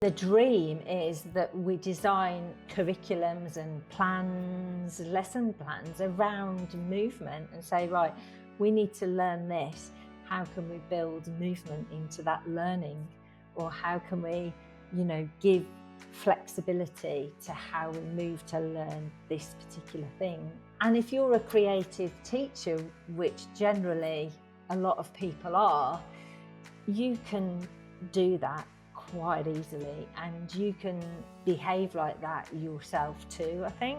The dream is that we design curriculums and plans, lesson plans around movement and say, right, we need to learn this. How can we build movement into that learning? Or how can we, give flexibility to how we move to learn this particular thing? And if you're a creative teacher, which generally a lot of people are, you can do that quite easily, and you can behave like that yourself too. I think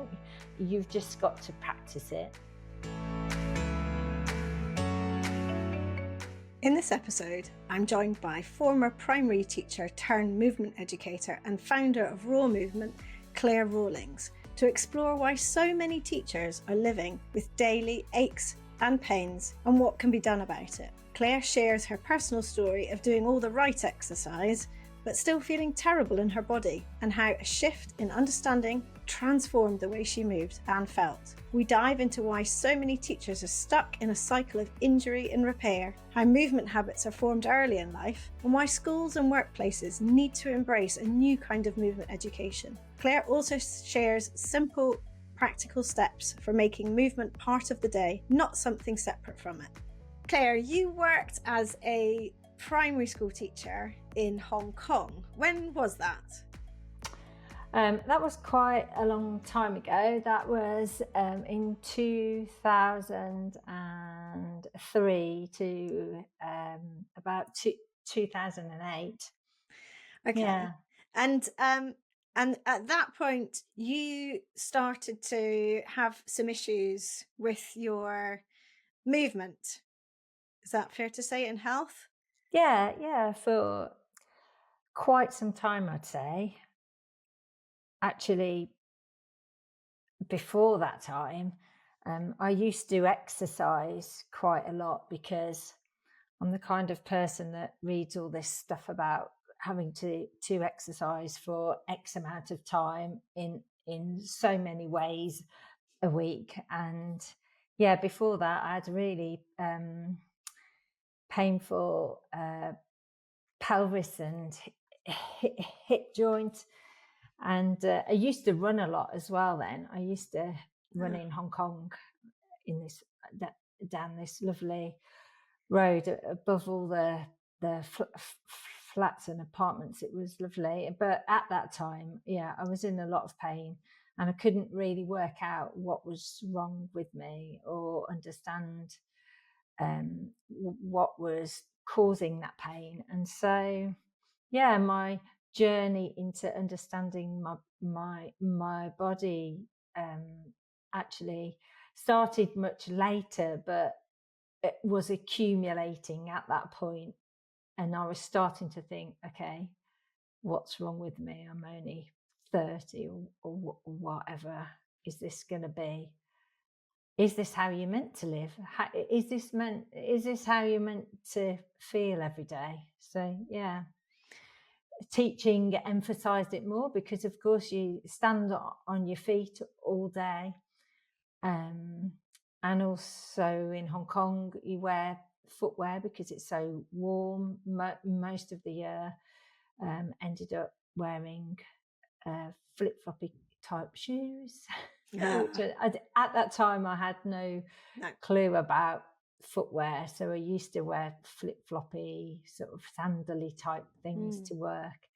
you've just got to practice it. In this episode, I'm joined by former primary teacher turned movement educator and founder of Raw Movement, Clare Rawlings, to explore why so many teachers are living with daily aches and pains and what can be done about it. Clare shares her personal story of doing all the right exercise but still feeling terrible in her body, and how a shift in understanding transformed the way she moved and felt. We dive into why so many teachers are stuck in a cycle of injury and repair, how movement habits are formed early in life, and why schools and workplaces need to embrace a new kind of movement education. Clare also shares simple, practical steps for making movement part of the day, not something separate from it. Clare, you worked as a primary school teacher in Hong Kong. When was that? That was quite a long time ago. That was in 2003 to about 2008. Okay. Yeah. And at that point, you started to have some issues with your movement. Is that fair to say, in health? Yeah, for quite some time, I'd say. Actually, before that time, I used to exercise quite a lot because I'm the kind of person that reads all this stuff about having to exercise for X amount of time in so many ways a week. And yeah, before that, I had a really painful pelvis and hip joint. And I used to run a lot as well then. I used to run in Hong Kong in this down this lovely road above all the flats and apartments. It was lovely. But at that time, yeah, I was in a lot of pain and I couldn't really work out what was wrong with me or understand what was causing that pain. And so, yeah, my journey into understanding my body actually started much later, but it was accumulating at that point, and I was starting to think, okay, what's wrong with me? I'm only 30 or whatever. Is this going to be? Is this how you're meant to live? Is this how you're meant to feel every day? So yeah, teaching emphasized it more because of course you stand on your feet all day, and also in Hong Kong you wear footwear because it's so warm most of the year. Ended up wearing flip-floppy type shoes. Which at that time I had no clue about footwear, so I used to wear flip-floppy sort of sandally type things to work,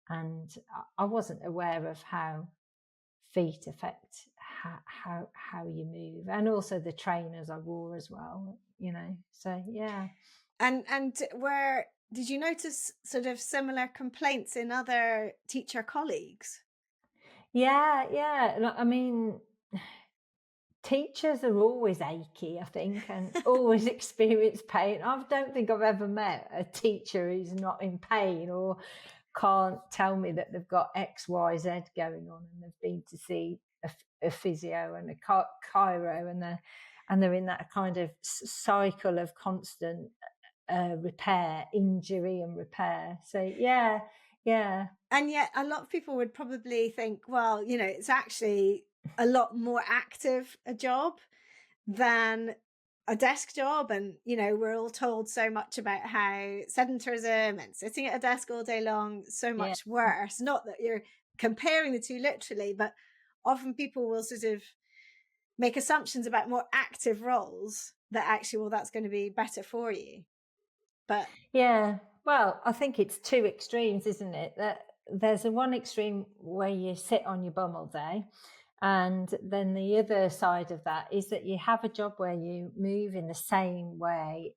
and I wasn't aware of how feet affect how you move, and also the trainers I wore as well, so yeah. And where did you notice sort of similar complaints in other teacher colleagues? Yeah. I mean, teachers are always achy, I think, and always experience pain. I don't think I've ever met a teacher who's not in pain or can't tell me that they've got X, Y, Z going on and they've been to see a physio and a chiro, and they're in that kind of cycle of constant injury and repair. So yeah. And yet a lot of people would probably think, well, it's actually a lot more active a job than a desk job, and we're all told so much about how sedentarism and sitting at a desk all day long is so Yeah. much worse. Not that you're comparing the two literally, but often people will sort of make assumptions about more active roles that actually, well, that's going to be better for you. But Yeah. Well, I think it's two extremes, isn't it? That there's a one extreme where you sit on your bum all day. And then the other side of that is that you have a job where you move in the same way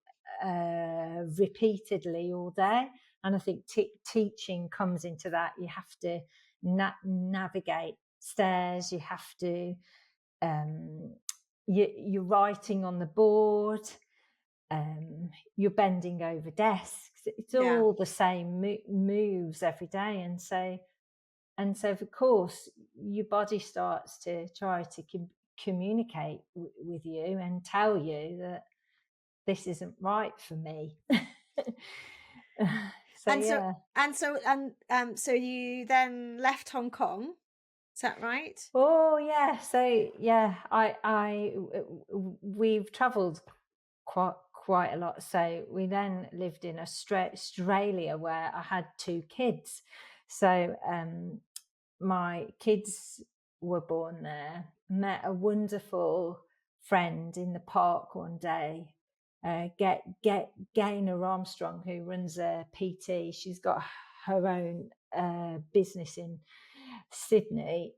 repeatedly all day. And I think teaching comes into that. You have to navigate stairs, you have to, you're writing on the board, you're bending over desks. It's yeah. all the same moves every day, and so of course your body starts to try to communicate with you and tell you that this isn't right for me. So And so yeah. so you then left Hong Kong. Is that right? Oh yeah. So yeah, we've travelled quite a lot. So we then lived in Australia where I had two kids. So my kids were born there. Met a wonderful friend in the park one day. Gaynor Armstrong, who runs a PT. She's got her own business in Sydney.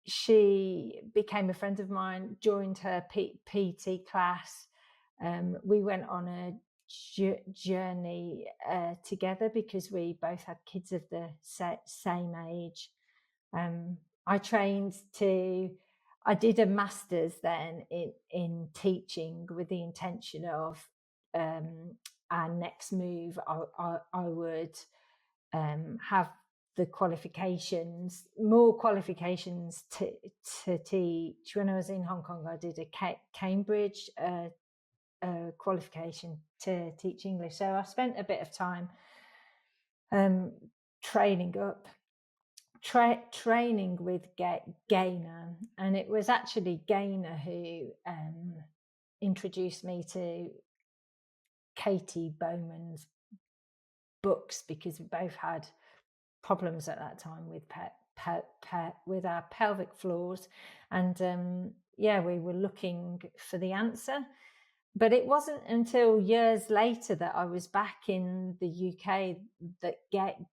She became a friend of mine, joined her PT class. We went on a journey together because we both had kids of the same age. I trained I did a master's then in teaching with the intention of our next move. I would have the qualifications, more qualifications to teach. When I was in Hong Kong, I did a Cambridge qualification to teach English. So I spent a bit of time training up, training with Gaynor, and it was actually Gaynor who introduced me to Katie Bowman's books, because we both had problems at that time with with our pelvic floors, and yeah, we were looking for the answer. But it wasn't until years later that I was back in the UK that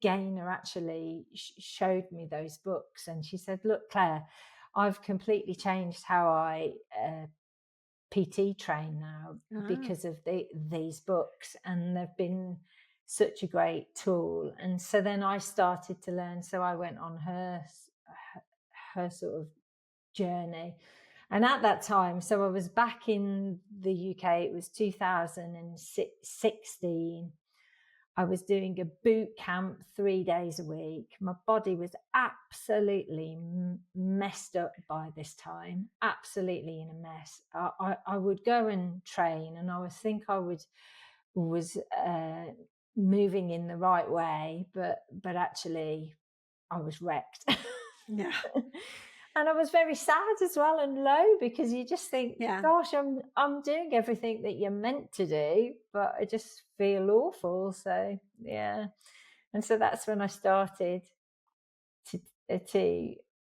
Gaynor actually showed me those books, and she said, "Look, Claire, I've completely changed how I PT train now Ah. because of these books, and they've been such a great tool." And so then I started to learn. So I went on her sort of journey. And at that time, so I was back in the UK, it was 2016. I was doing a boot camp 3 days a week. My body was absolutely messed up by this time, absolutely in a mess. I would go and train, and I would think I was moving in the right way, but actually I was wrecked. Yeah. And I was very sad as well and low, because you just think, Yeah. gosh, I'm doing everything that you're meant to do, but I just feel awful. So yeah. And so that's when I started to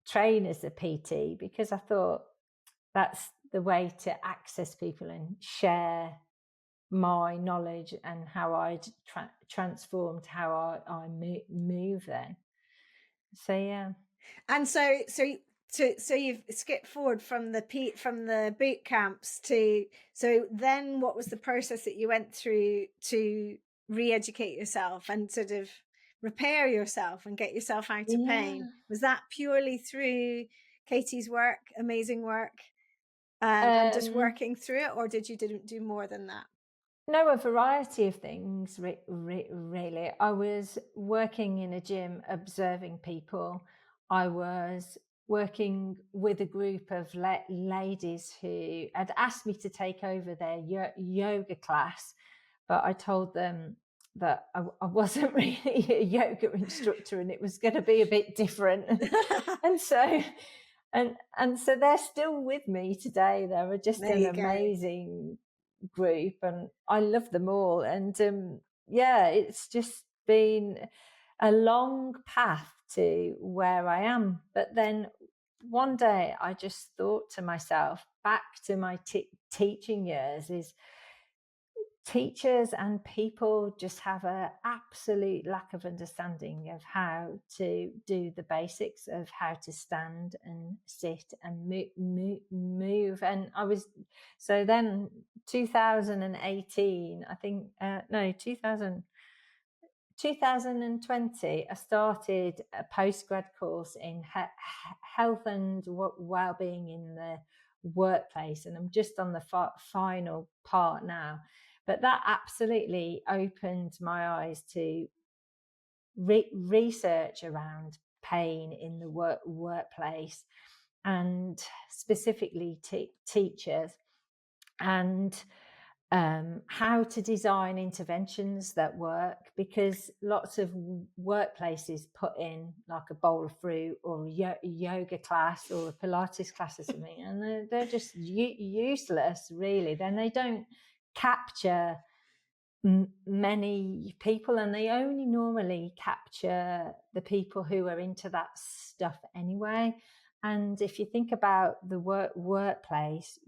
train as a PT, because I thought that's the way to access people and share my knowledge and how I'd transformed how I move then. So yeah. And so you've skipped forward from the boot camps to, so then what was the process that you went through to re-educate yourself and sort of repair yourself and get yourself out of pain? Yeah. Was that purely through Katie's work, amazing work, and just Um, working through it, or did you didn't do more than that? No, a variety of things, really. I was working in a gym observing people. I was working with a group of ladies who had asked me to take over their yoga class, but I told them that I wasn't really a yoga instructor and it was going to be a bit different. And so and so they're still with me today. They're just There an you go. amazing group, and I love them all. And yeah, it's just been a long path to where I am. But then one day I just thought to myself, back to my teaching years, is teachers and people just have an absolute lack of understanding of how to do the basics of how to stand and sit and move. And I was, so then 2018, I think, no, 2020, I started a postgrad course in health and well-being in the workplace, and I'm just on the final part now. But that absolutely opened my eyes to research around pain in the workplace, and specifically teachers, and how to design interventions that work, because lots of workplaces put in like a bowl of fruit or a yoga class or a Pilates class or something, and they're just useless, really. Then they don't capture many people, and they only normally capture the people who are into that stuff anyway. And if you think about the workplace,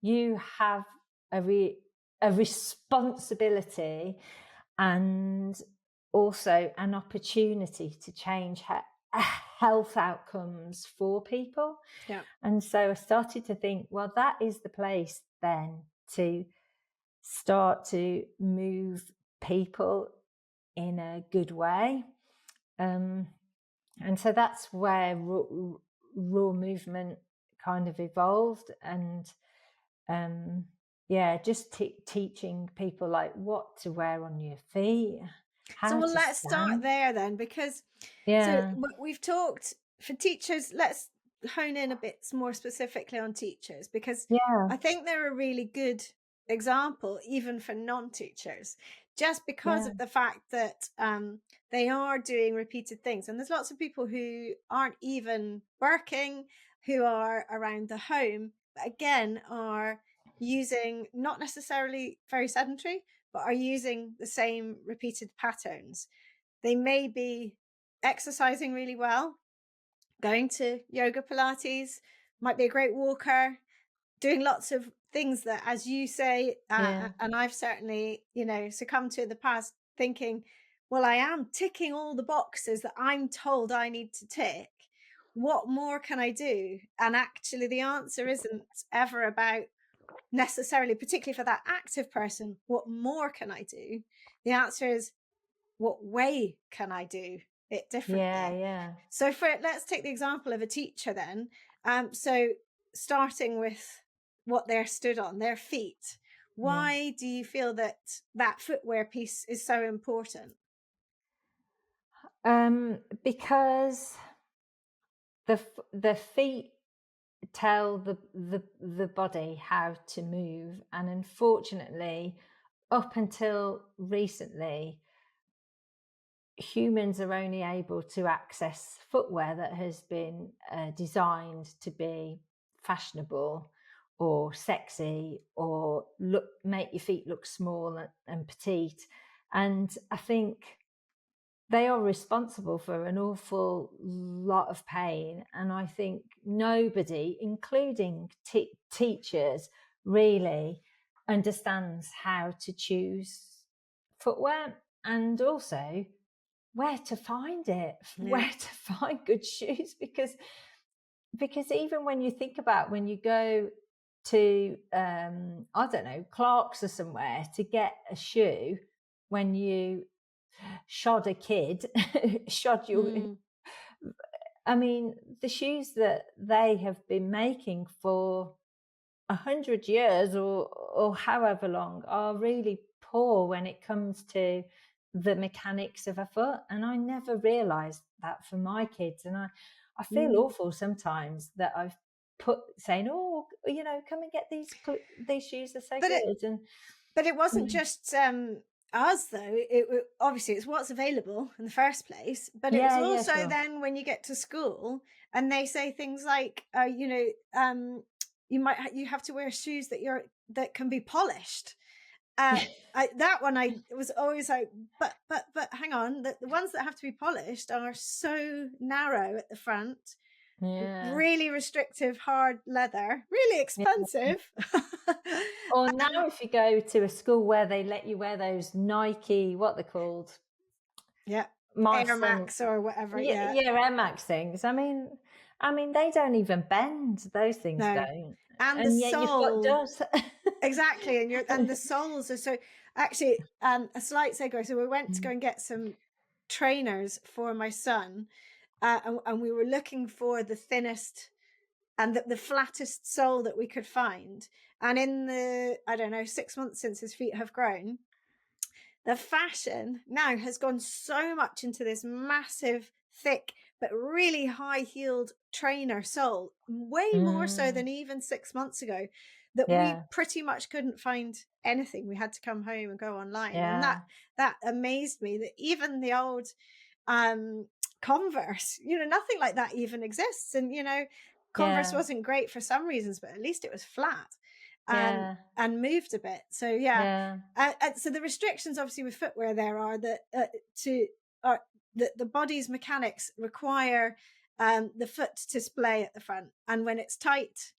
you have a responsibility, and also an opportunity to change health outcomes for people. Yeah. And so I started to think, well, that is the place then to start to move people in a good way. And so that's where raw movement kind of evolved. And yeah, just teaching people like what to wear on your feet, So, how well, to let's start stand. there then, because so Yeah, we've talked for teachers. Let's hone in a bit more specifically on teachers, because yeah, I think they're a really good example, even for non-teachers, just because yeah, of the fact that they are doing repeated things. And there's lots of people who aren't even working, who are around the home, but again, are using not necessarily very sedentary, but are using the same repeated patterns. They may be exercising really well, going to yoga, Pilates, might be a great walker, doing lots of things that, as you say, yeah, and I've certainly, succumbed to in the past, thinking, well, I am ticking all the boxes that I'm told I need to tick. What more can I do? And actually, the answer isn't ever about necessarily, particularly for that active person, what more can I do? The answer is, what way can I do it yeah, differently? yeah, So let's take the example of a teacher then. So starting with what they're stood on, their feet. yeah. Why do you feel that that footwear piece is so important? Because the feet tell the body how to move, and unfortunately, up until recently, humans are only able to access footwear that has been designed to be fashionable or sexy, or make your feet look small and petite. And I think they are responsible for an awful lot of pain. And I think nobody, including teachers, really understands how to choose footwear, and also where to find it, Yeah. where to find good shoes. Because even when you think about, when you go to I don't know, Clark's or somewhere to get a shoe, when you shod a kid, shod your, Mm. I mean, the shoes that they have been making for 100 years, or however long, are really poor when it comes to the mechanics of a foot. And I never realized that for my kids. And I feel Mm. awful sometimes that I've saying, oh, come and get these shoes, they're so But it good. And but it wasn't mm, just us though, obviously it's what's available in the first place, but it was Yeah, yeah, also sure. then when you get to school and they say things like, you have to wear shoes that can be polished. That one I was always like, but hang on, the ones that have to be polished are so narrow at the front, Yeah. really restrictive, hard leather, really Yeah. expensive. Or now um, if you go to a school where they let you wear those Nike, what they're called, yeah, my Air son, Max or whatever. yeah, Yeah, yeah, Air Max things. I mean, they don't even bend. Those things no, don't, and the and yet your foot sole. does. Exactly, and the soles are so actually, a slight segue. So we went to go and get some trainers for my son, and we were looking for the thinnest and the flattest sole that we could find. And in the, I don't know, 6 months since his feet have grown, the fashion now has gone so much into this massive, thick, but really high heeled trainer sole, way more so Mm, than even 6 months ago, that we yeah, pretty much couldn't find anything. We had to come home and go online. And that yeah, that amazed me that even the old um Converse, nothing like that even exists. And Converse yeah, wasn't great for some reasons, but at least it was flat, yeah, and moved a bit. So yeah, yeah, so the restrictions, obviously, with footwear there are that to are the body's mechanics require the foot to splay at the front, and when it's tight,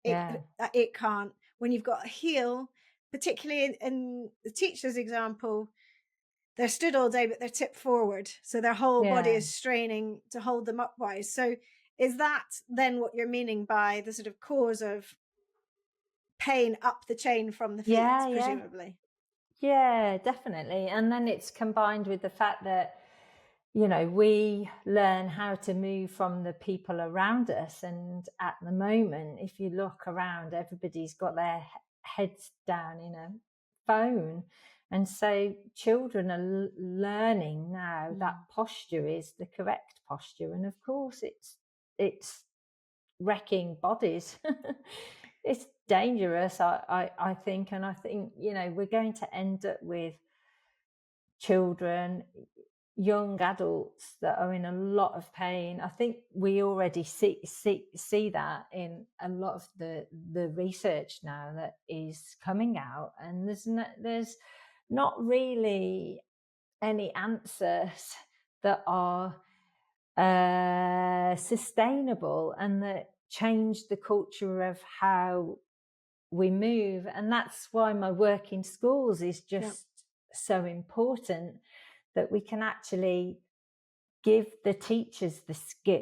yeah, it can't. When you've got a heel, particularly in the teacher's example, they're stood all day, but they're tipped forward, so their whole body yeah, is straining to hold them upwise. So is that then what you're meaning by the sort of cause of pain up the chain from the feet, yeah, yeah. presumably? Yeah, definitely. And then it's combined with the fact that, we learn how to move from the people around us. And at the moment, if you look around, everybody's got their heads down in a phone. And so children are learning now that Mm. posture is the correct posture. And of course, it's wrecking bodies. It's dangerous, I think. And I think, we're going to end up with children, young adults that are in a lot of pain. I think we already see that in a lot of the research now that is coming out, and there's not really any answers that are sustainable and that change the culture of how we move. And that's why my work in schools is Yeah. just so important, that we can actually give the teachers the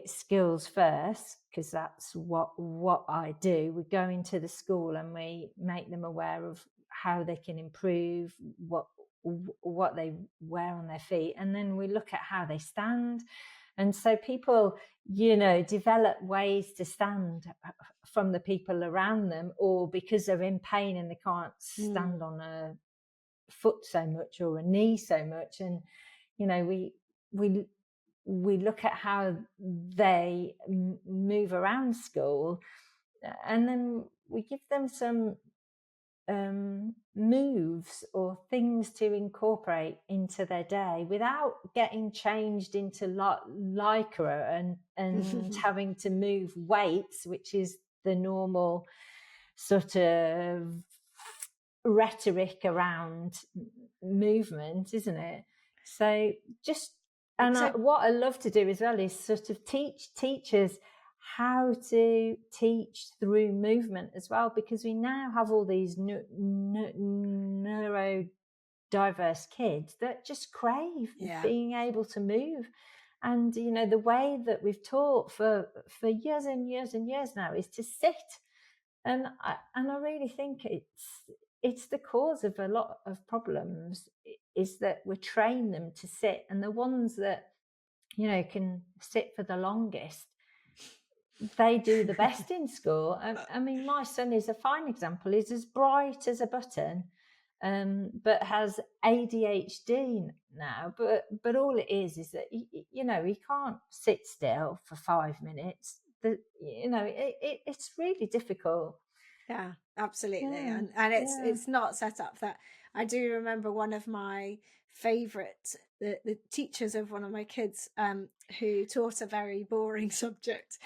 skills first, because that's what I do. We go into the school and we make them aware of how they can improve, what they wear on their feet, and then we look at how they stand. And so people, develop ways to stand from the people around them, or because they're in pain and they can't Mm. stand on a foot so much or a knee so much. And we we look at how they move around school, and then we give them some moves or things to incorporate into their day without getting changed into lycra and having to move weights, which is the normal sort of rhetoric around movement, isn't it? So just, and So what I love to do as well is sort of teach teachers how to teach through movement as well, because we now have all these neurodiverse kids that just crave yeah. being able to move. And the way that we've taught for years and years and years now is to sit. And I really think it's the cause of a lot of problems, is that we train them to sit, and the ones that can sit for the longest, they do the best in school. I mean, my son is a fine example. He's as bright as a button, but has ADHD now. But all it is that he can't sit still for 5 minutes. It's really difficult. Yeah, absolutely. Yeah, And yeah, it's not set up that. I do remember one of my favorite the teachers of one of my kids who taught a very boring subject.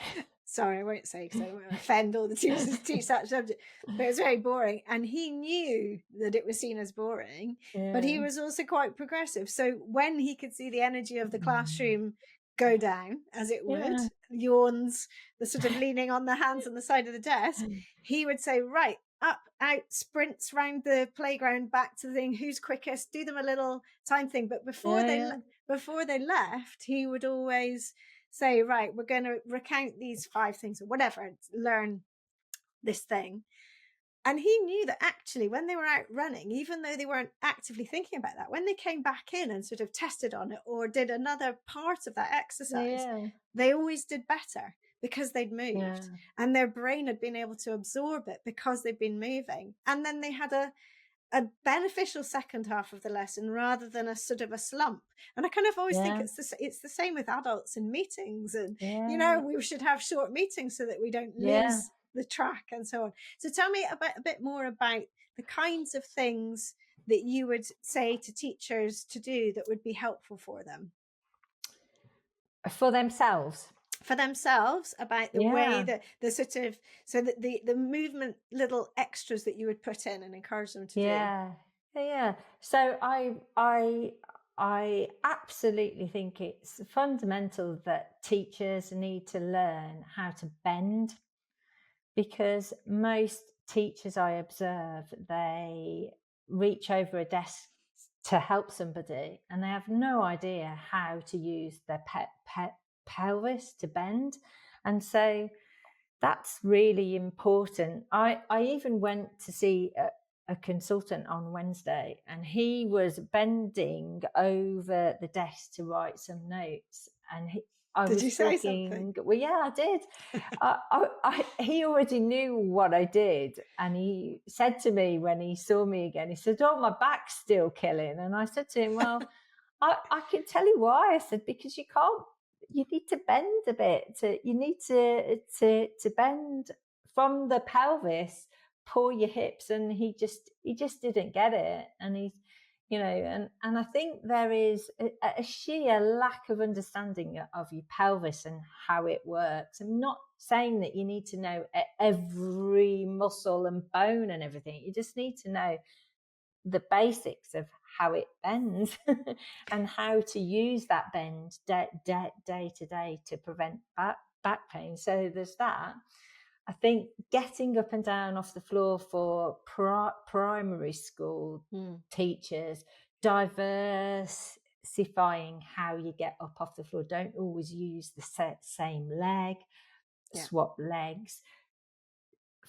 Sorry, I won't say because I don't want to offend all the teachers who teach that subject, but it was very boring. And he knew that it was seen as boring, but he yeah, was also quite progressive. So when he could see the energy of the mm, classroom go down, as it would, yeah, yawns, the sort of leaning on the hands on the side of the desk, he would say, right, up, out, sprints round the playground, back to the thing, who's quickest, do them a little time thing. But yeah, yeah, before they left, he would always say, right, we're going to recount these 5 things or whatever, learn this thing. And he knew that actually, when they were out running, even though they weren't actively thinking about that, when they came back in and sort of tested on it or did another part of that exercise, yeah, they always did better because they'd moved yeah, and their brain had been able to absorb it because they'd been moving. And then they had a beneficial second half of the lesson rather than a sort of a slump. And I kind of always think yeah, it's the same with adults in meetings. And, yeah, we should have short meetings so that we don't yeah. lose the track and so on. So tell me a bit more about the kinds of things that you would say to teachers to do that would be helpful For themselves. for themselves, about the way Yeah, that the sort of, so that the movement little extras that you would put in and encourage them to do. yeah, yeah, yeah. So I absolutely think it's fundamental that teachers need to learn how to bend, because most teachers I observe, they reach over a desk to help somebody and they have no idea how to use their pelvis to bend. And so that's really important. I even went to see a consultant on Wednesday, and he was bending over the desk to write some notes. And I Did was you say something? talking, well, yeah, I did. He already knew what I did. And he said to me when he saw me again, he said, "Oh, my back's still killing." And I said to him, "Well, I can tell you why." I said, "Because you need to bend a bit. You need to bend from the pelvis, pull your hips." And he just didn't get it. And and I think there is a sheer lack of understanding of your pelvis and how it works. I'm not saying that you need to know every muscle and bone and everything. You just need to know the basics of how it bends and how to use that bend day to day to prevent back pain. So there's that. I think getting up and down off the floor for primary school Mm, teachers, diversifying how you get up off the floor. Don't always use the same leg, yeah. swap legs.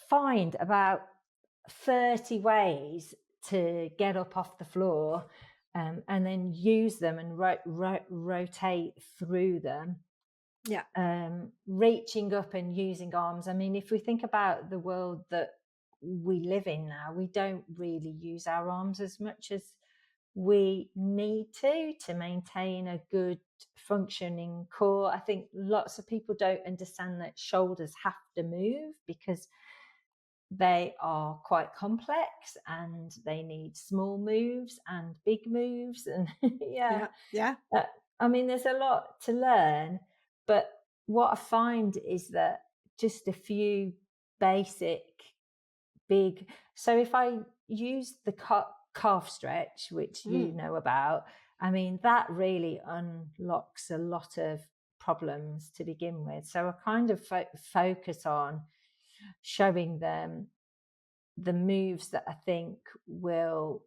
Find about 30 ways to get up off the floor, and then use them and rotate through them, Yeah. reaching up and using arms. I mean, if we think about the world that we live in now, we don't really use our arms as much as we need to maintain a good functioning core. I think lots of people don't understand that shoulders have to move because they are quite complex and they need small moves and big moves. And yeah, Yeah. Yeah. uh, I mean, there's a lot to learn, but what I find is that just a few basic big, so if I use the calf stretch, which you Mm, know about, I mean, that really unlocks a lot of problems to begin with. So I kind of focus on showing them the moves that I think will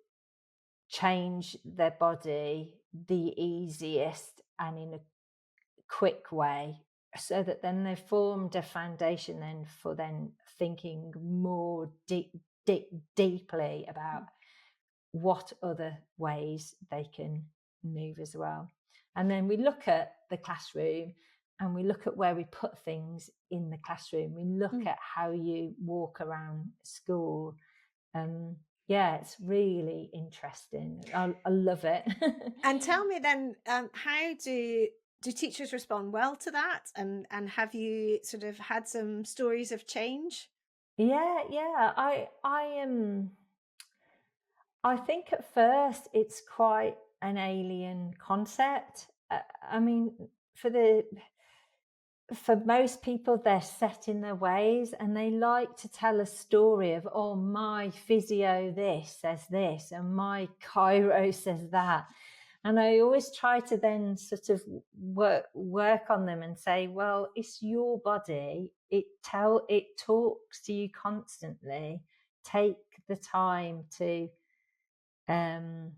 change their body the easiest and in a quick way, so that then they've formed a foundation then for then thinking more deeply about what other ways they can move as well. And then we look at the classroom and we look at where we put things in the classroom. We look mm. at how you walk around school. Yeah, it's really interesting. I love it. And tell me then, how do teachers respond well to that? And have you sort of had some stories of change? Yeah. I think at first it's quite an alien concept. I mean, for the for most people, they're set in their ways and they like to tell a story of, oh, my physio this says this and my chiro says that. And I always try to then sort of work on them and say, well, it's your body. It talks to you constantly. Take the time to um,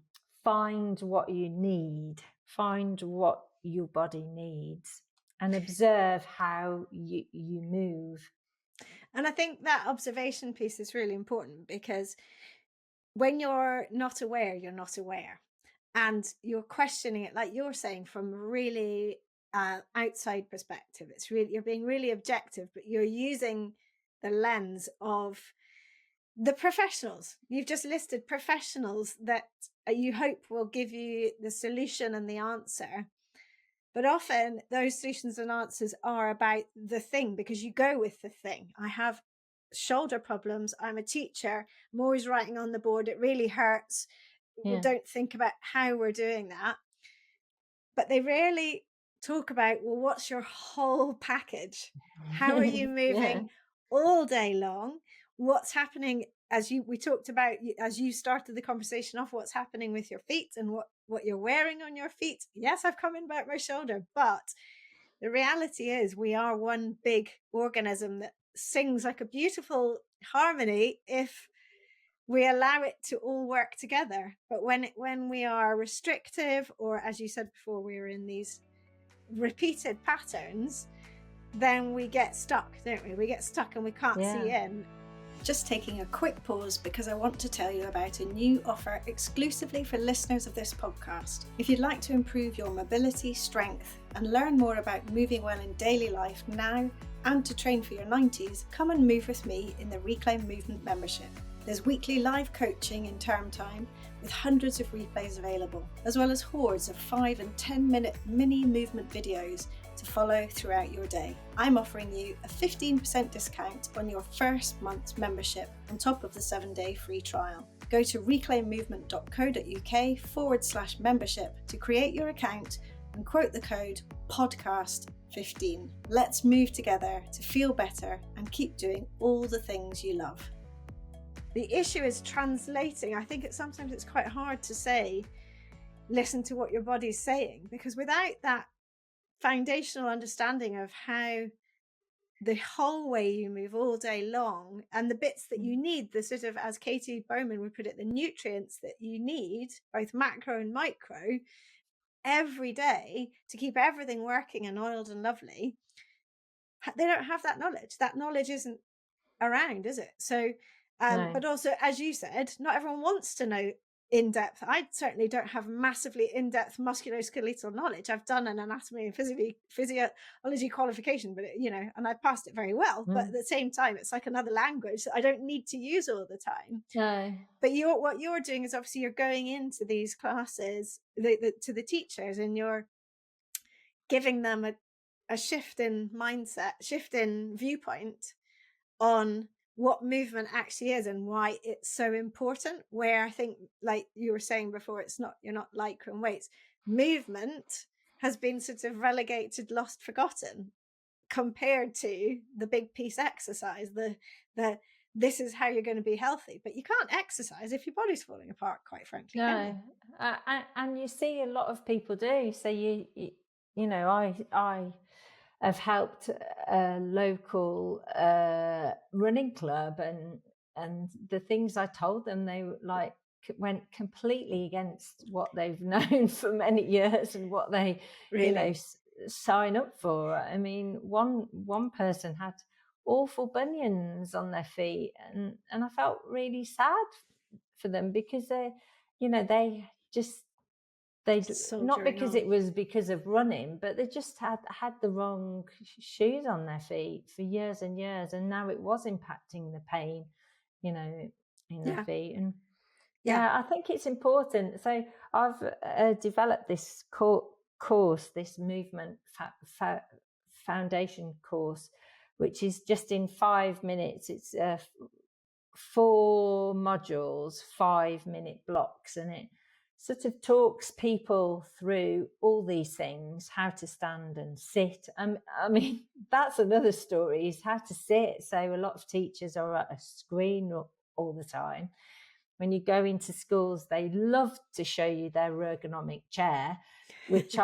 find what you need, find what your body needs, and observe how you move. And I think that observation piece is really important, because when you're not aware, you're not aware. And you're questioning it, like you're saying, from a really outside perspective. It's really, you're being really objective, but you're using the lens of the professionals. You've just listed professionals that you hope will give you the solution and the answer. But often those solutions and answers are about the thing, because you go with the thing. I have shoulder problems. I'm a teacher. I'm always writing on the board. It really hurts. We Yeah. don't think about how we're doing that. But they rarely talk about, well, what's your whole package? How are you Yeah. moving all day long? What's happening, we talked about, as you started the conversation off, what's happening with your feet and what you're wearing on your feet. Yes, I've come in about my shoulder, but the reality is we are one big organism that sings like a beautiful harmony if we allow it to all work together. But when we are restrictive, or as you said before, we're in these repeated patterns, then we get stuck, don't we? We get stuck and we can't see in. Just taking a quick pause because I want to tell you about a new offer exclusively for listeners of this podcast. If you'd like to improve your mobility, strength, and learn more about moving well in daily life now and to train for your 90s, come and move with me in the Reclaim Movement membership. There's weekly live coaching in term time with hundreds of replays available, as well as hordes of 5 and 10-minute mini movement videos to follow throughout your day. I'm offering you a 15% discount on your first month's membership on top of the 7-day free trial. Go to reclaimmovement.co.uk/membership to create your account and quote the code podcast15. Let's move together to feel better and keep doing all the things you love. The issue is translating. I think sometimes it's quite hard to say, listen to what your body's saying, because without that foundational understanding of how the whole way you move all day long and the bits that you need, the sort of, as Katie Bowman would put it, the nutrients that you need, both macro and micro, every day to keep everything working and oiled and lovely, they don't have that knowledge. That knowledge isn't around, is it? So, No. but also, as you said, not everyone wants to know in depth. I certainly don't have massively in-depth musculoskeletal knowledge. I've done an anatomy and physiology qualification, but and I passed it very well. But at the same time, it's like another language that I don't need to use all the time. No. But what you're doing is, obviously, you're going into these classes to the teachers, and you're giving them a shift in mindset, shift in viewpoint on what movement actually is and why it's so important. Where I think, like you were saying before, you're not lycra and weights. Movement has been sort of relegated, lost, forgotten, compared to the big piece exercise, the this is how you're going to be healthy. But you can't exercise if your body's falling apart, quite frankly, can you? And you see a lot of people do. So I have helped a local running club, and the things I told them, they went completely against what they've known for many years and what they Really? sign up for. I mean, one person had awful bunions on their feet, and I felt really sad for them, because they just not Soldiering because on. it was because of running, but they just had the wrong shoes on their feet for years and years, and now it was impacting the pain in their feet. And I think it's important. So I've developed this course, this movement foundation course, which is just in 5 minutes. It's 4 modules, 5-minute blocks, and it sort of talks people through all these things, how to stand and sit. I mean, that's another story, is how to sit. So a lot of teachers are at a screen all the time. When you go into schools, they love to show you their ergonomic chair, which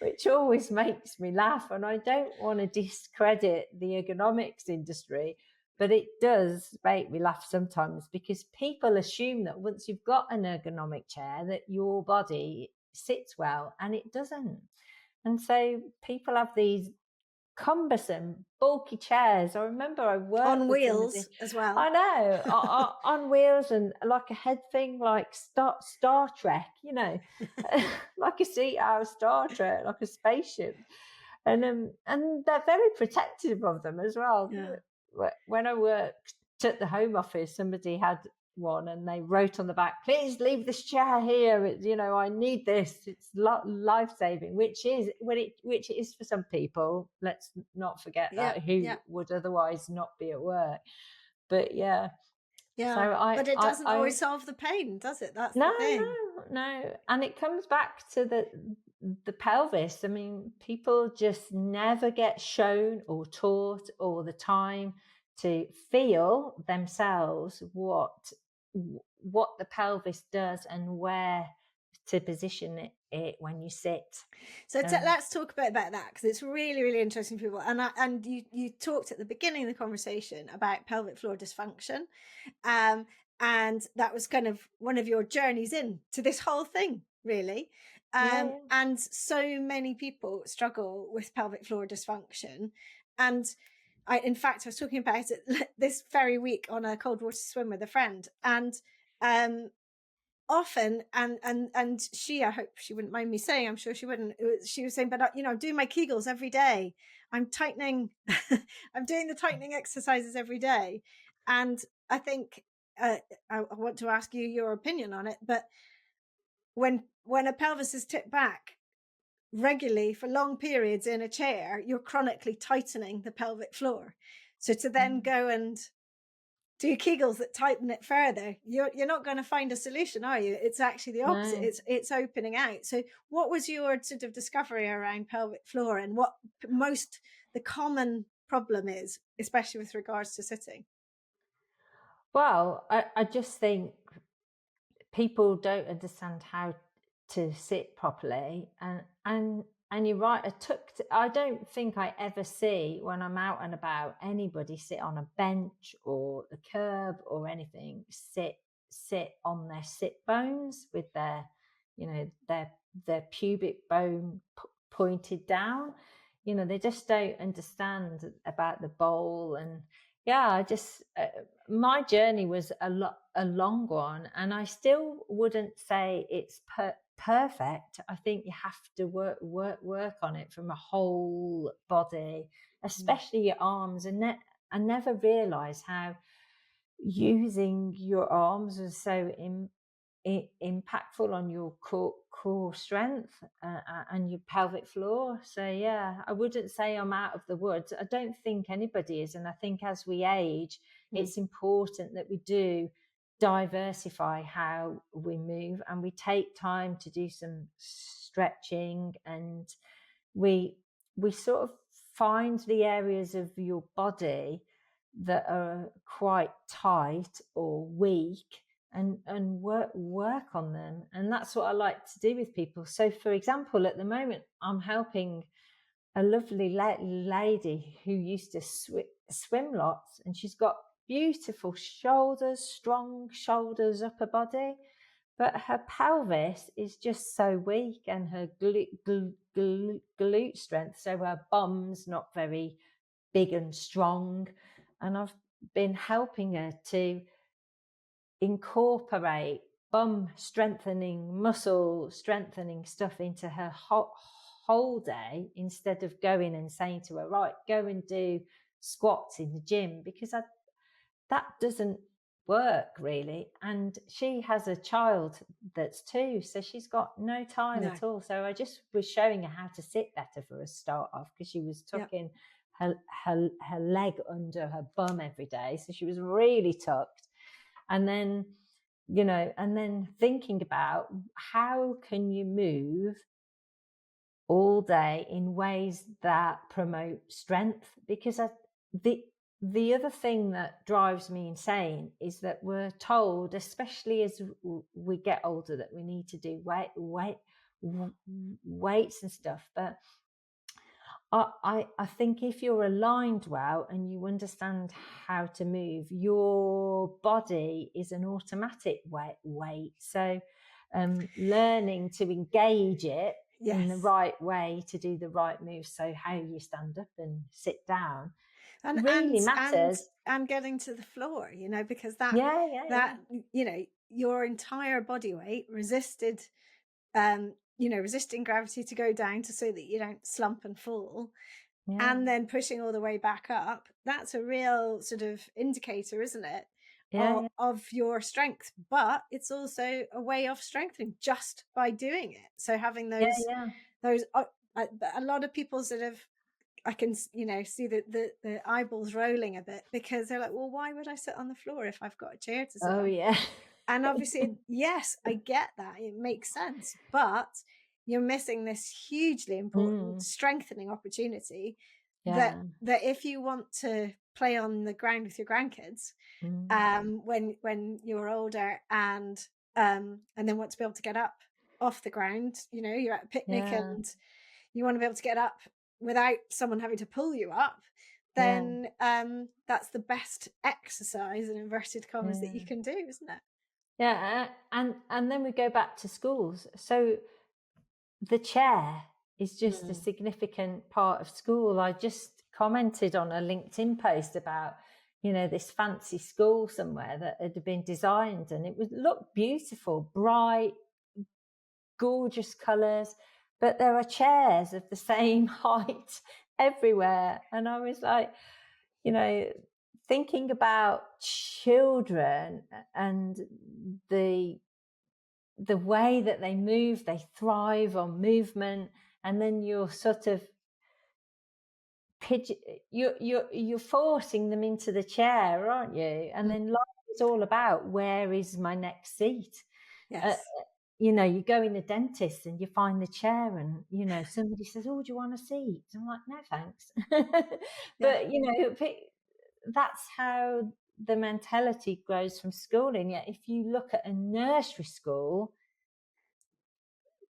which always makes me laugh. And I don't want to discredit the ergonomics industry, but it does make me laugh sometimes, because people assume that once you've got an ergonomic chair that your body sits well, and it doesn't. And so people have these cumbersome, bulky chairs. I remember I worked On with somebody. wheels as well. I know, on wheels, and like a head thing, like Star Trek, like a seat out of Star Trek, like a spaceship, and they're very protective of them as well. Yeah. When I worked at the Home Office, somebody had one, and they wrote on the back, "Please leave this chair here. I need this. It's life-saving," which it is for some people. Let's not forget that, who would otherwise not be at work. But yeah, so but it doesn't always solve the pain, does it? That's the thing. No, and it comes back to the pelvis. I mean, people just never get shown or taught all the time to feel themselves what the pelvis does and where to position it when you sit. So let's talk a bit about that, because it's really, really interesting for people. And you talked at the beginning of the conversation about pelvic floor dysfunction, and that was kind of one of your journeys into this whole thing, really. And so many people struggle with pelvic floor dysfunction, and in fact, I was talking about it this very week on a cold water swim with a friend, and often, and she, I hope she wouldn't mind me saying, I'm sure she wouldn't, she was saying, but I do my Kegels every day. I'm tightening, I'm doing the tightening exercises every day. And I think I want to ask you your opinion on it, but when a pelvis is tipped back regularly for long periods in a chair, you're chronically tightening the pelvic floor. So to then go and do Kegels that tighten it further, you're not going to find a solution, are you? It's actually the opposite. No. It's opening out. So what was your sort of discovery around pelvic floor, and what the common problem is, especially with regards to sitting? Well, I just think people don't understand how to sit properly, and you're right. I don't think I ever see, when I'm out and about, anybody sit on a bench or a curb or anything, sit on their sit bones with their pubic bone pointed down. They just don't understand about the bowl. And I just my journey was a long one, and I still wouldn't say it's perfect. I think you have to work on it from a whole body, especially your arms. And I never realized how using your arms was so impactful on your core strength and your pelvic floor. So I wouldn't say I'm out of the woods. I don't think anybody is. And I think as we age, it's important that we do diversify how we move, and we take time to do some stretching, and we sort of find the areas of your body that are quite tight or weak, and work on them. And that's what I like to do with people. So for example, at the moment, I'm helping a lovely lady who used to swim lots, and she's got beautiful shoulders, strong shoulders, upper body, but her pelvis is just so weak, and her glute strength, so her bum's not very big and strong. And I've been helping her to incorporate bum strengthening, muscle strengthening stuff into her whole day, instead of going and saying to her, right, go and do squats in the gym, because that doesn't work really. And she has a child that's 2, so she's got no time at all. So I just was showing her how to sit better for a start off, because she was tucking her leg under her bum every day, so she was really tucked. And then, and then thinking about how can you move all day in ways that promote strength, because the other thing that drives me insane is that we're told, especially as we get older, that we need to do weights and stuff. But I think if you're aligned well and you understand how to move, your body is an automatic weight. So learning to engage it in the Yes. right way to do the right moves, so how you stand up and sit down, and and really and matters. and getting to the floor, because that Yeah, yeah, that your entire body weight resisting gravity to go down to so that you don't slump and fall, yeah, and then pushing all the way back up. That's a real sort of indicator, isn't it, yeah, yeah, of your strength. But it's also a way of strengthening just by doing it. So having yeah, those yeah. those a lot of people sort of, I can see the eyeballs rolling a bit, because they're like, well, why would I sit on the floor if I've got a chair to sit Oh on? yeah. And obviously, yes, I get that. It makes sense. But you're missing this hugely important mm, strengthening opportunity, that yeah, if you want to play on the ground with your grandkids, mm, when you're older, and then want to be able to get up off the ground, you're at a picnic yeah, and you want to be able to get up without someone having to pull you up, yeah, then that's the best exercise in inverted commas that you yeah. can do, isn't it? Yeah, and then we go back to schools. So the chair is just a Mm. significant part of school. I just commented on a LinkedIn post about, this fancy school somewhere that had been designed, and it would look beautiful, bright, gorgeous colours, but there are chairs of the same height everywhere. And I was like, you know, thinking about children and the the way that they move, they thrive on movement, and then you're sort of you're forcing them into the chair, aren't you? And Mm. then life is all about, where is my next seat? Uh, Yes. you go in the dentist and you find the chair, and somebody says, "Oh, do you want a seat?" I'm like, "No, thanks." Yeah. But that's how the mentality grows from schooling. Yet, if you look at a nursery school,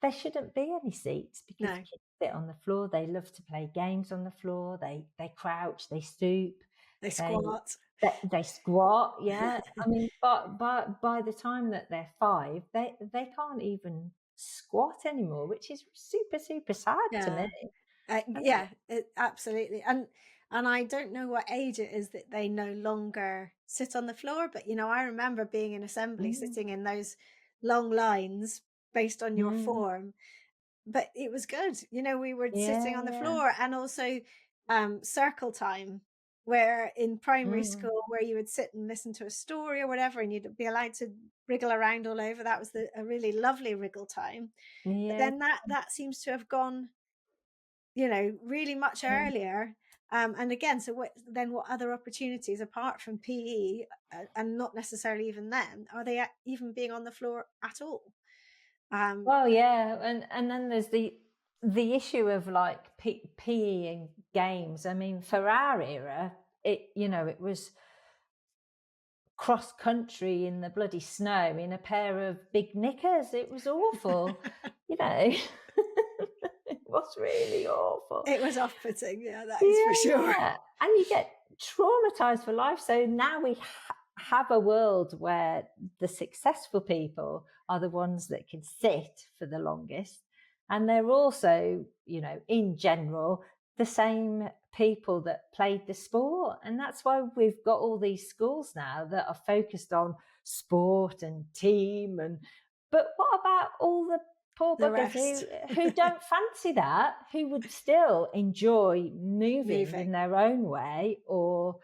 there shouldn't be any seats, because No, kids sit on the floor. They love to play games on the floor. They crouch, they stoop, they they squat. they squat. Yeah, I mean, but by the time that they're 5, they can't even squat anymore, which is super super sad to me. Yeah. And Yeah, absolutely. And I don't know what age it is that they no longer sit on the floor, but I remember being in assembly, mm, sitting in those long lines based on your mm, form. But it was good. We were sitting yeah, on the yeah, floor, and also circle time, where in primary mm, school, where you would sit and listen to a story or whatever, and you'd be allowed to wriggle around all over. That was a really lovely wriggle time. But yeah, then that seems to have gone, really much yeah. earlier. And again, so what other opportunities apart from PE, and not necessarily even them, are they even being on the floor at all? Um, Well, yeah, and then there's the issue of like PE and games. I mean, for our era, it was cross country in the bloody snow in a pair of big knickers. It was awful, you know. It was really awful. it was off-putting, yeah, that is for Yeah, sure. yeah. And you get traumatized for life. So now we have a world where the successful people are the ones that can sit for the longest. And they're also, in general, the same people that played the sport. And that's why we've got all these schools now that are focused on sport and team. But what about all the poor The buggers rest. who don't fancy that, who would still enjoy moving in Moving. their own way, or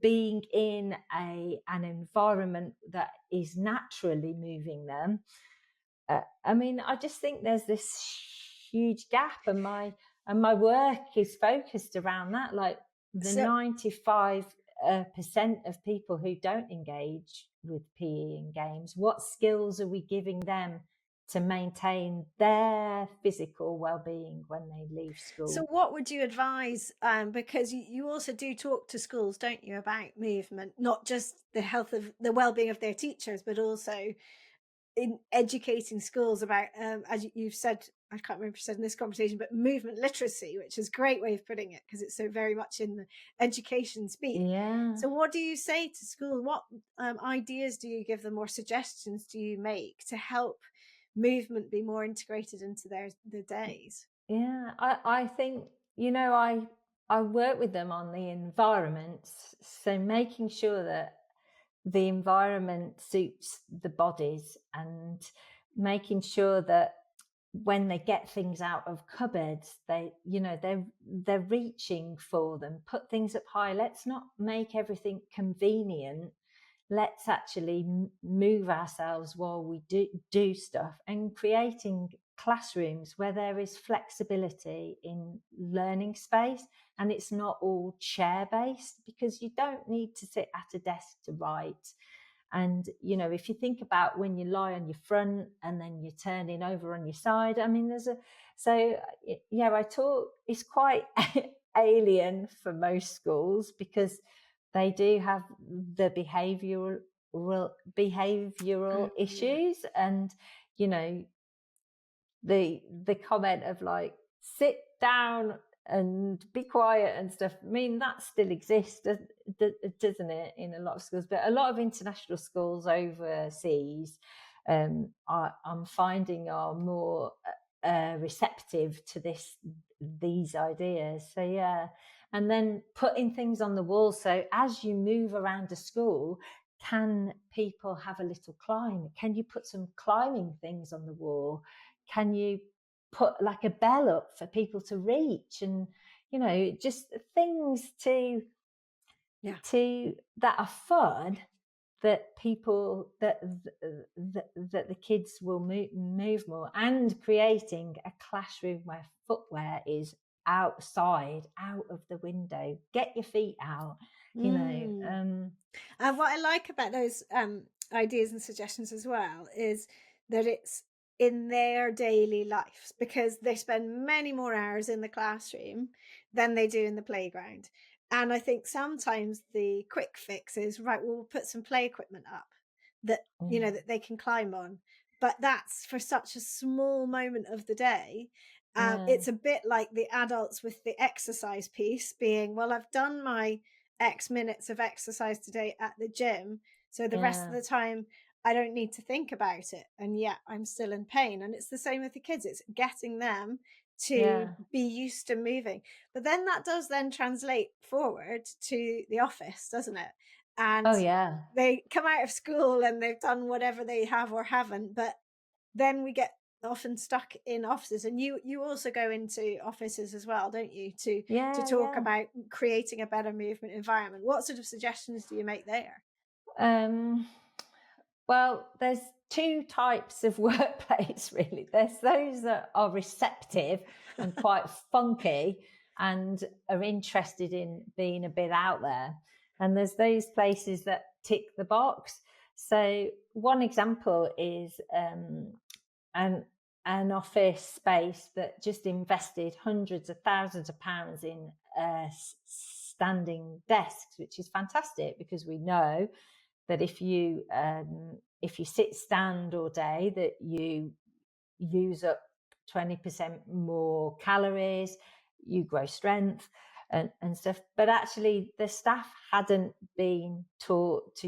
being in an environment that is naturally moving them. I mean, I just think there's this huge gap, and and my work is focused around that. Like the So 95% of people who don't engage with PE and games, what skills are we giving them to maintain their physical well-being when they leave So school? what would you advise? Because you also do talk to schools, don't you, about movement, not just the health of the well-being of their teachers, but also in educating schools about, you've said, I can't remember if you said in this conversation, but movement literacy, which is a great way of putting it because it's so very much in the education speak. Yeah. So what do you say to school? What ideas do you give them or suggestions do you make to help movement be more integrated into their days? Yeah, I think, I work with them on the environment. So making sure that the environment suits the bodies, and making sure that when they get things out of cupboards, they're reaching for them, put things up high. Let's not make everything convenient. Let's actually move ourselves while we do stuff, and creating classrooms where there is flexibility in learning space, and it's not all chair based, because you don't need to sit at a desk to write. And if you think about when you lie on your front and then you're turning over on your side, I mean, yeah, I taught, it's quite alien for most schools, because they do have the behavioral Yeah. issues. And you know the comment of like, sit down and be quiet and stuff, I mean, that still exists, doesn't it, in a lot of schools. But a lot of international schools overseas, I'm finding, are more receptive to these ideas. So yeah. And then putting things on the wall, so as you move around a school, can people have a little climb? Can you put some climbing things on the wall? Can you put like a bell up for people to reach? And just things Yeah. to that are fun, that people that the kids will move more, and creating a classroom where footwear is outside, out of the window. Get your feet out, Mm. And what I like about those ideas and suggestions as well is that it's in their daily lives because they spend many more hours in the classroom than they do in the playground. And I think sometimes the quick fix is right, well, we'll put some play equipment up that, Mm, that they can climb on. But that's for such a small moment of the day. yeah, It's a bit like the adults with the exercise piece being, well, I've done my X minutes of exercise today at the gym. So the rest of yeah, the time, I don't need to think about it. And yet I'm still in pain. And it's the same with the kids. It's getting them to yeah. be used to moving. But then that does then translate forward to the office, doesn't it? And Oh yeah. they come out of school and they've done whatever they have or haven't. But then we get often stuck in offices, and you also go into offices as well, don't you, to Yeah, talk yeah. about creating a better movement environment. What sort of suggestions do you make there? um Well, there's two types of workplace, really. There's those that are receptive and quite funky and are interested in being a bit out there. And there's those places that tick the box. So one example is an an office space that just invested hundreds of thousands of pounds in standing desks, which is fantastic, because we know that if you sit stand all day, that you use up 20% more calories, you grow strength and stuff. But actually the staff hadn't been taught to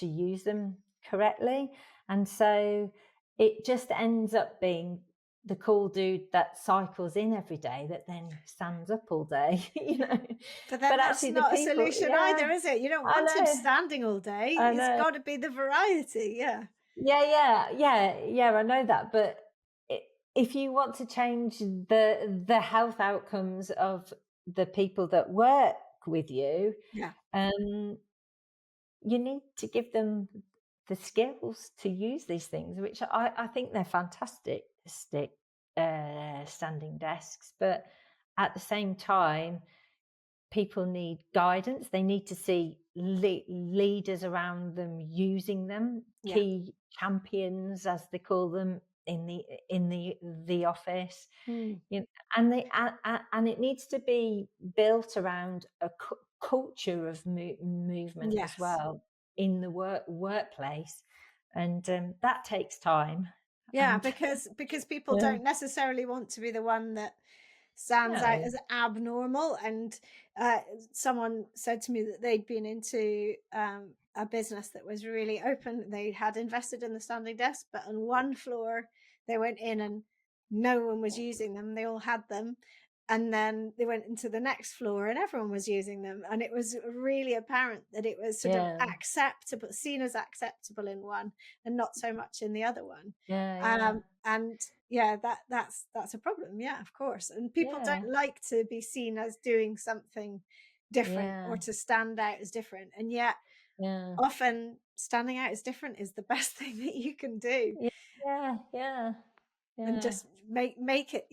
use them correctly. And so it just ends up being the cool dude that cycles in every day that then stands up all day, But then But that's actually the not a people, solution yeah, either, is it? You don't I want him know, standing all day. I It's know. got to be the variety. Yeah. Yeah, I know that. But if you want to change the health outcomes of the people that work with you, Yeah. um, you need to give them the skills to use these things, which I think they're fantastic standing desks. But at the same time, people need guidance. They need to see leaders around them using them, Yeah. key champions, as they call them in the office. Mm. You know, and it needs to be built around a culture of movement as Yes. well in the workplace, and that takes time. Yeah, And because people yeah, don't necessarily want to be the one that stands out no, as abnormal. And uh, someone said to me that they'd been into a business that was really open. They had invested in the standing desk, but on one floor they went in and no one was using them. They all had them. And then they went into the next floor and everyone was using them. And it was really apparent that it was sort of yeah, acceptable, seen as acceptable in one and not so much in the other one. yeah, And yeah, that's a problem. Yeah, of course. And people yeah, don't like to be seen as doing something different yeah, or to stand out as different. And yet yeah, often standing out as different is the best thing that you can do. yeah, yeah, yeah, And yeah, just make it,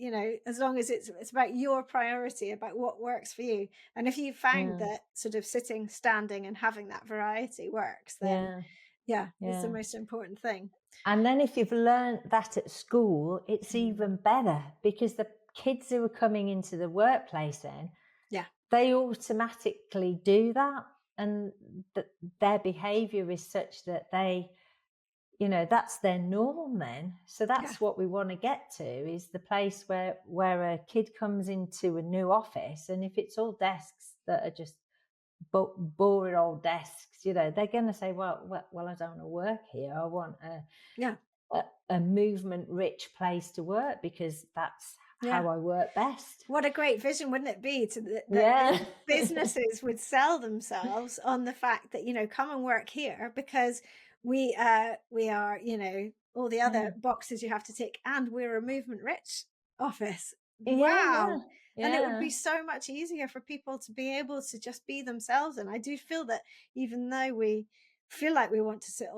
as long as it's about your priority, about what works for you. And if you found yeah, that sort of sitting, standing and having that variety works, then yeah, yeah, it's the yeah. most important thing. And then if you've learned that at school, it's Mm. even better because the kids who are coming into the workplace then, Yeah, they automatically do that, and their behavior is such that that's their norm then. So yeah, that's what we want to get to, is the place where a kid comes into a new office, and if it's all desks that are just boring old desks, they're going to say, well, I don't want to work here. I want yeah, a movement rich place to work because that's yeah. how I work best. What a great vision, wouldn't it be to that Yeah. businesses would sell themselves on the fact that, come and work here because we are, all the other Yeah. boxes you have to tick, and we're a movement rich office. Yeah, yeah. Wow. And it would be Yeah. so much easier for people to be able to just be themselves. And I do feel that even though we feel like we want to sit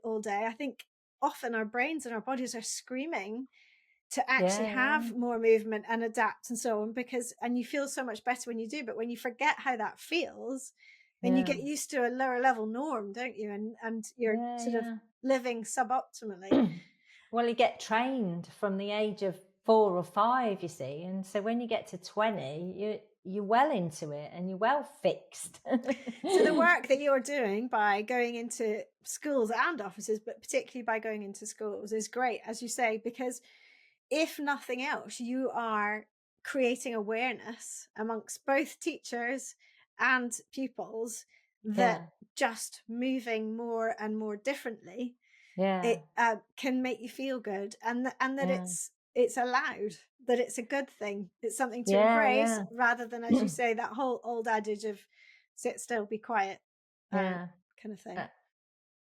all day, I think often our brains and our bodies are screaming to actually Yeah, yeah. have more movement and adapt and so on, and you feel so much better when you do. But when you forget how that feels, then you Yeah. get used to a lower level norm, don't you? And you're sort of Yeah, living suboptimally. yeah. Well, you get trained from the age of 4 or 5, you see, and so when you get to 20, you're well into it and you're well fixed. So the work that you're doing by going into schools and offices, but particularly by going into schools, is great, as you say, because if nothing else, you are creating awareness amongst both teachers and pupils that Yeah. just moving more and more differently, Yeah. it can make you feel good, and that Yeah. it's allowed, that it's a good thing, it's something to Yeah, embrace, yeah. rather than, as you say, that whole old adage of sit still, be quiet, uh, Yeah. kind of thing. Uh,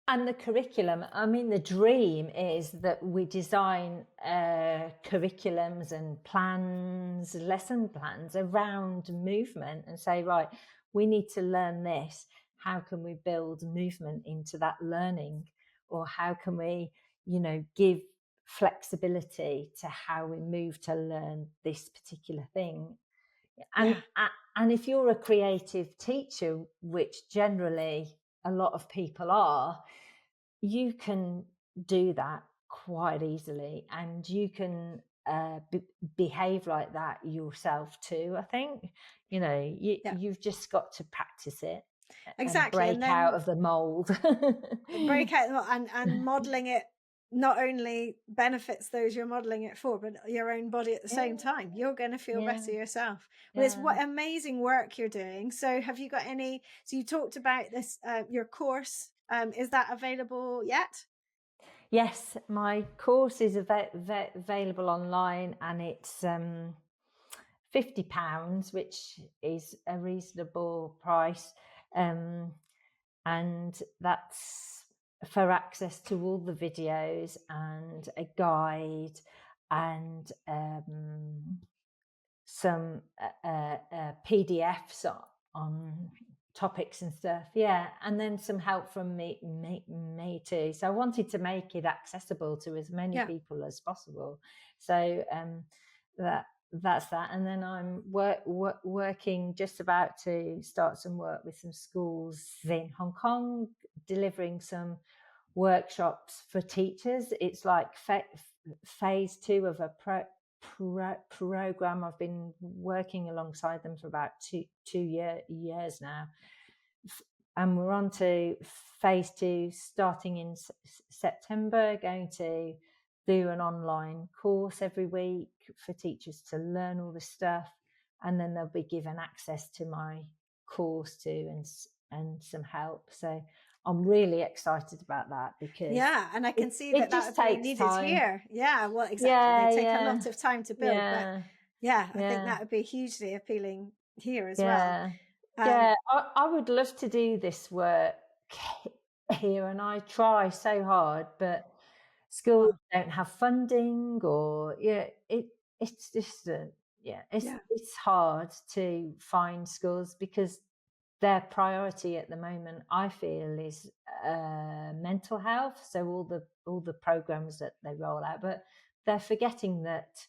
And the curriculum, I mean, the dream is that we design curriculums and plans, lesson plans around movement and say, right, we need to learn this. How can we build movement into that learning? Or how can we, give flexibility to how we move to learn this particular thing? And, Yeah, and if you're a creative teacher, which generally a lot of people are, you can do that quite easily, and you can behave like that yourself too. I think yeah, you've just got to practice it and exactly. break And out then of the mold. break out and modeling it not only benefits those you're modeling it for, but your own body at the Yeah, same time. You're going to feel yeah, better yourself. Well, it's yeah. what amazing work you're doing. So have you got any, so you talked about this, your course, is that available yet? Yes, my course is available online, and it's £50, which is a reasonable price. Um, and that's for access to all the videos and a guide and some PDFs on topics and stuff. Yeah, and then some help from me too. So I wanted to make it accessible to as many Yeah. people as possible. So that. that's that. And then I'm working, just about to start some work with some schools in Hong Kong, delivering some workshops for teachers. It's like phase 2 of a program. I've been working alongside them for about two years now, and we're on to phase 2 starting in September. Going to do an online course every week for teachers to learn all this stuff, and then they'll be given access to my course too, and some help. So I'm really excited about that, because And I can see it that just would be takes needed time. here. Well, exactly. They take a lot of time to build, but I think that would be hugely appealing here as well. I would love to do this work here, and I try so hard, but schools don't have funding, or it's just it's hard to find schools, because their priority at the moment, I feel, is mental health. So all the programs that they roll out, but they're forgetting that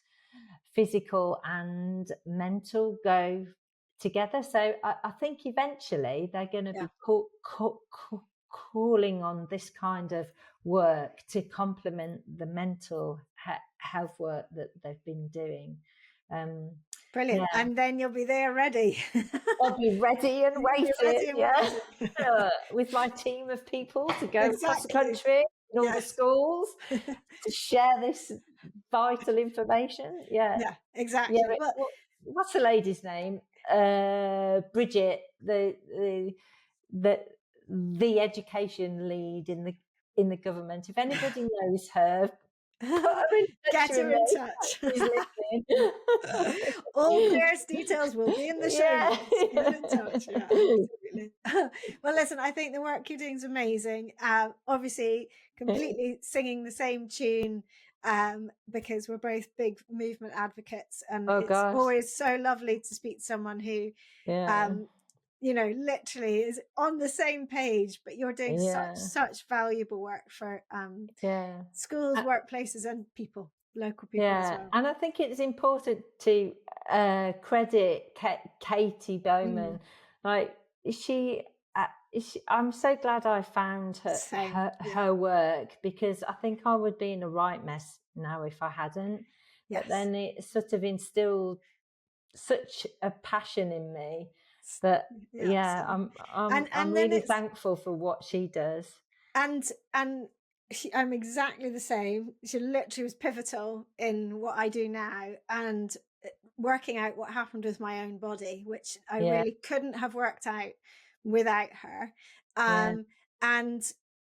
physical and mental go together. So I think eventually they're going to be calling on this kind of work to complement the mental health work that they've been doing. Brilliant. And then you'll be there ready. I'll be ready and waiting, with my team of people to go across the country in all the schools to share this vital information. Exactly. What's the lady's name? Bridget, the education lead in the government. If anybody knows her, get her in touch. All Clare's details will be in the show notes. Get in touch. Absolutely. Well, listen, I think the work you're doing is amazing. Obviously, completely singing the same tune, because we're both big movement advocates, and it's always so lovely to speak to someone who literally is on the same page, but you're doing such valuable work for schools, workplaces, and local people as well. And I think it's important to credit Katie Bowman. Like, I'm so glad I found her work, because I think I would be in a right mess now if I hadn't. But then it sort of instilled such a passion in me that I'm really thankful for what she does. And I'm exactly the same. She literally was pivotal in what I do now, and working out what happened with my own body, which I really couldn't have worked out without her. And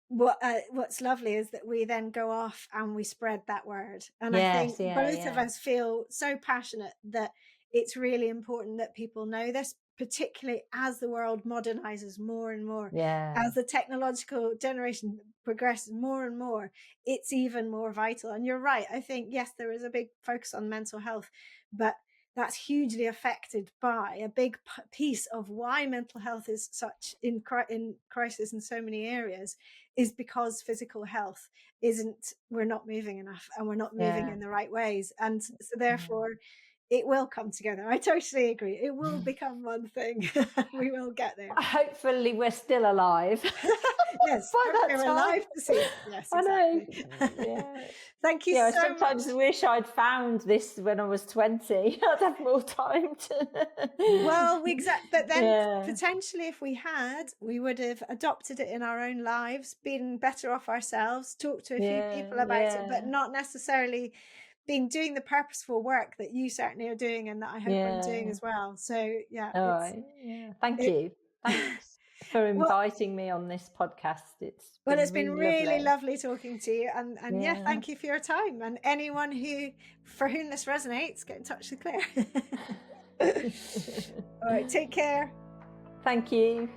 what's lovely is that we then go off and we spread that word. And I think both of us feel so passionate that it's really important that people know this, particularly as the world modernizes more and more, as the technological generation progresses more and more, it's even more vital. And you're right. I think, yes, there is a big focus on mental health, but that's hugely affected by a big piece of why mental health is such in crisis in so many areas, is because physical health we're not moving enough, and we're not moving in the right ways. And so therefore, it will come together. I totally agree. It will become one thing. We will get there. Hopefully we're still alive. Yes, we're alive to see it. Yes, exactly. I know. Thank you so much. Sometimes I wish I'd found this when I was 20. I'd have more time to... Well, but then potentially if we had, we would have adopted it in our own lives, been better off ourselves, talked to a few people about it, but not necessarily been doing the purposeful work that you certainly are doing, and that I hope I'm doing as well. So thank you. Thanks for inviting me on this podcast. It's been really lovely talking to you, and thank you for your time. And anyone for whom this resonates, get in touch with Clare. All right, take care. Thank you.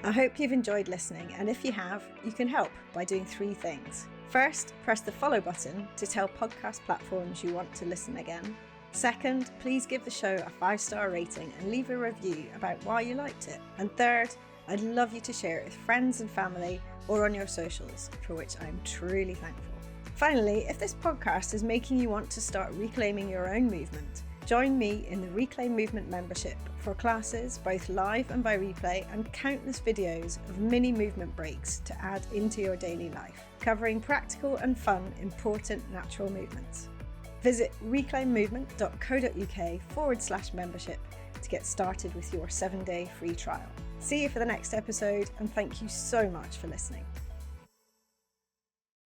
I hope you've enjoyed listening, and if you have, you can help by doing 3 things. First, press the follow button to tell podcast platforms you want to listen again. Second, please give the show a 5-star rating and leave a review about why you liked it. And third, I'd love you to share it with friends and family or on your socials, for which I'm truly thankful. Finally, if this podcast is making you want to start reclaiming your own movement, join me in the Reclaim Movement membership for classes, both live and by replay, and countless videos of mini movement breaks to add into your daily life, covering practical and fun, important natural movements. Visit reclaimmovement.co.uk/membership to get started with your 7-day free trial. See you for the next episode, and thank you so much for listening.